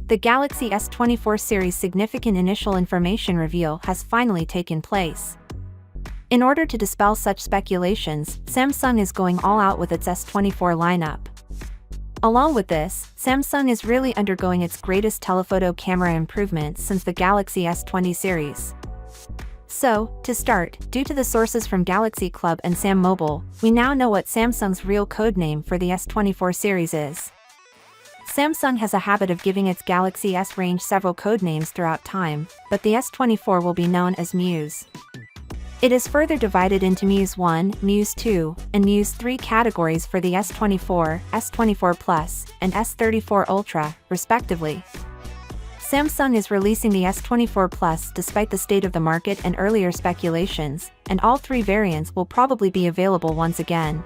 The Galaxy S24 series' significant initial information reveal has finally taken place. In order to dispel such speculations, Samsung is going all out with its S24 lineup. Along with this, Samsung is really undergoing its greatest telephoto camera improvements since the Galaxy S20 series. So, to start, due to the sources from Galaxy Club and Sam Mobile, we now know what Samsung's real codename for the S24 series is. Samsung has a habit of giving its Galaxy S range several codenames throughout time, but the S24 will be known as Muse. It is further divided into Muse 1, Muse 2, and Muse 3 categories for the S24, S24 Plus, and S34 Ultra, respectively. Samsung is releasing the S24 Plus despite the state of the market and earlier speculations, and all three variants will probably be available once again.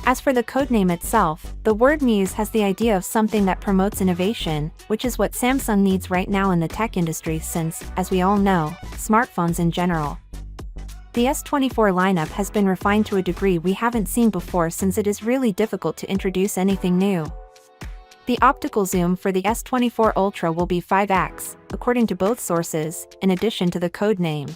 As for the codename itself, the word Muse has the idea of something that promotes innovation, which is what Samsung needs right now in the tech industry since, as we all know, smartphones in general. The S24 lineup has been refined to a degree we haven't seen before since it is really difficult to introduce anything new. The optical zoom for the S24 Ultra will be 5x, according to both sources, in addition to the code name.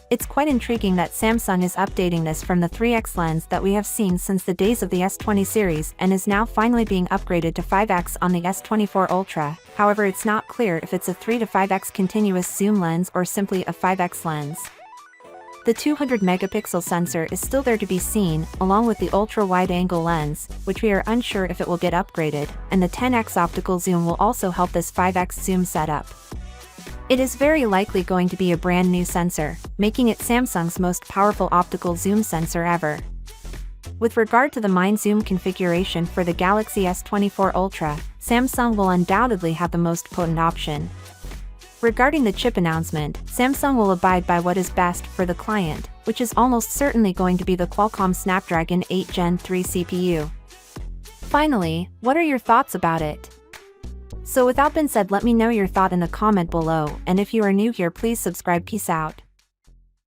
It's quite intriguing that Samsung is updating this from the 3x lens that we have seen since the days of the S20 series and is now finally being upgraded to 5x on the S24 Ultra. However, it's not clear if it's a 3 to 5x continuous zoom lens or simply a 5x lens. The 200-megapixel sensor is still there to be seen, along with the ultra-wide-angle lens, which we are unsure if it will get upgraded, and the 10x optical zoom will also help this 5x zoom setup. It is very likely going to be a brand new sensor, making it Samsung's most powerful optical zoom sensor ever. With regard to the mind zoom configuration for the Galaxy S24 Ultra, Samsung will undoubtedly have the most potent option. Regarding the chip announcement, Samsung will abide by what is best for the client, which is almost certainly going to be the Qualcomm Snapdragon 8 Gen 3 CPU. Finally, what are your thoughts about it? So with that being said, let me know your thought in the comment below, and if you are new here, please subscribe. Peace out.